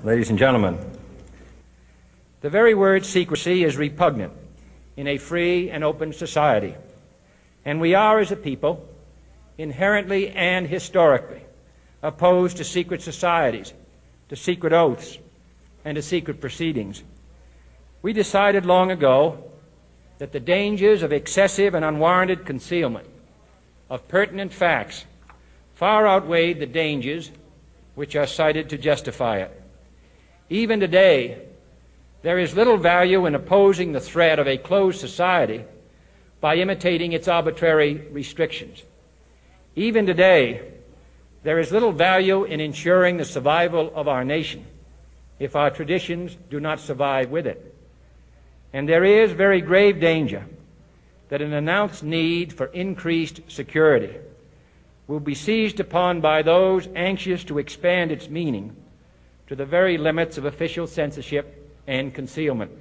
Ladies and gentlemen, the very word secrecy is repugnant in a free and open society, and we are, as a people, inherently and historically opposed to secret societies, to secret oaths, and to secret proceedings. We decided long ago that the dangers of excessive and unwarranted concealment of pertinent facts far outweighed the dangers which are cited to justify it. Even today, there is little value in opposing the threat of a closed society by imitating its arbitrary restrictions. Even today, there is little value in ensuring the survival of our nation if our traditions do not survive with it. And there is very grave danger that an announced need for increased security will be seized upon by those anxious to expand its meaning to the very limits of official censorship and concealment.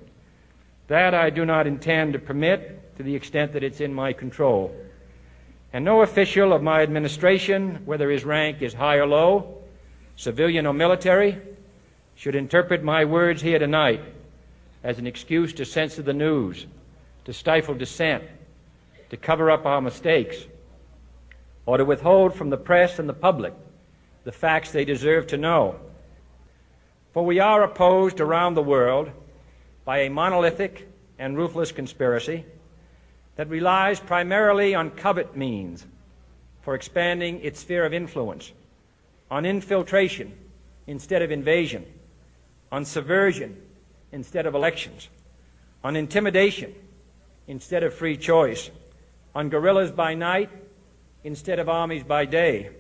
That I do not intend to permit to the extent that it's in my control. And no official of my administration, whether his rank is high or low, civilian or military, should interpret my words here tonight as an excuse to censor the news, to stifle dissent, to cover up our mistakes, or to withhold from the press and the public the facts they deserve to know. For we are opposed around the world by a monolithic and ruthless conspiracy that relies primarily on covert means for expanding its sphere of influence, on infiltration instead of invasion, on subversion instead of elections, on intimidation instead of free choice, on guerrillas by night instead of armies by day.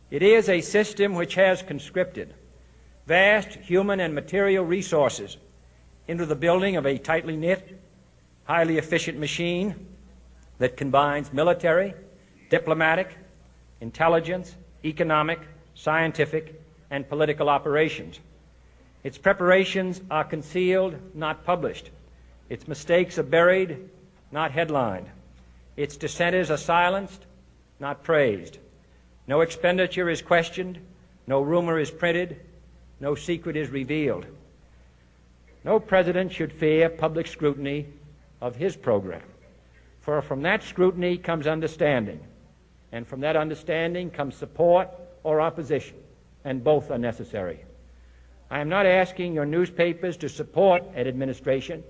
It is a system which has conscripted vast human and material resources into the building of a tightly knit, highly efficient machine that combines military, diplomatic, intelligence, economic, scientific, and political operations. Its preparations are concealed, not published. Its mistakes are buried, not headlined. Its dissenters are silenced, not praised. No expenditure is questioned, no rumor is printed, no secret is revealed. No president should fear public scrutiny of his program, for from that scrutiny comes understanding, and from that understanding comes support or opposition, and both are necessary. I am not asking your newspapers to support an administration,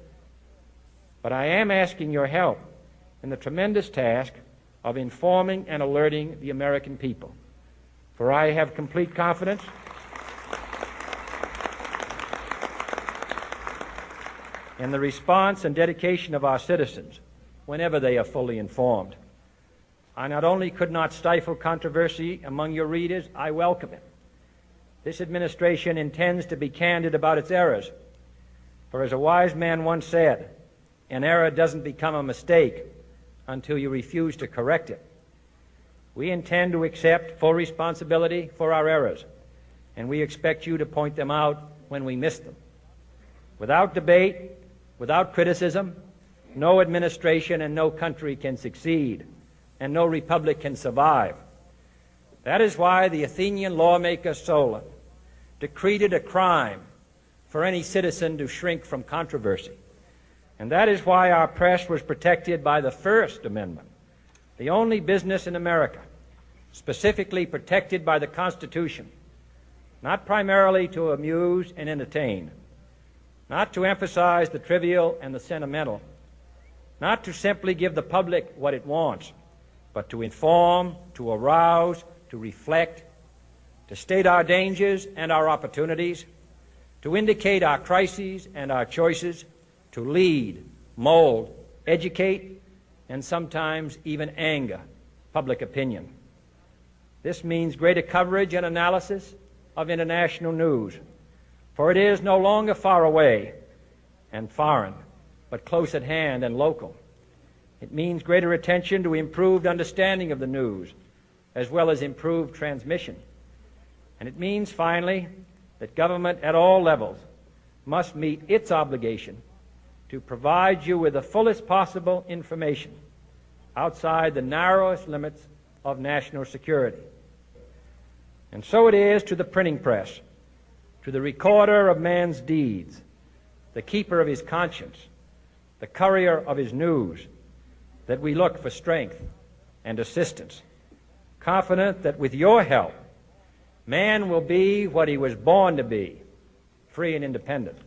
but I am asking your help in the tremendous task of informing and alerting the American people. For I have complete confidence in the response and dedication of our citizens whenever they are fully informed. I not only could not stifle controversy among your readers, I welcome it. This administration intends to be candid about its errors. For as a wise man once said, an error doesn't become a mistake until you refuse to correct it. We intend to accept full responsibility for our errors, and we expect you to point them out when we miss them. Without debate, without criticism, no administration and no country can succeed, and no republic can survive. That is why the Athenian lawmaker Solon decreed it a crime for any citizen to shrink from controversy. And that is why our press was protected by the First Amendment, the only business in America specifically protected by the Constitution, not primarily to amuse and entertain, not to emphasize the trivial and the sentimental, not to simply give the public what it wants, but to inform, to arouse, to reflect, to state our dangers and our opportunities, to indicate our crises and our choices, to lead, mold, educate, and sometimes even anger public opinion. This means greater coverage and analysis of international news, for it is no longer far away and foreign, but close at hand and local. It means greater attention to improved understanding of the news, as well as improved transmission. And it means, finally, that government at all levels must meet its obligation to provide you with the fullest possible information outside the narrowest limits of national security. And so it is to the printing press, to the recorder of man's deeds, the keeper of his conscience, the courier of his news, that we look for strength and assistance, confident that with your help, man will be what he was born to be, free and independent.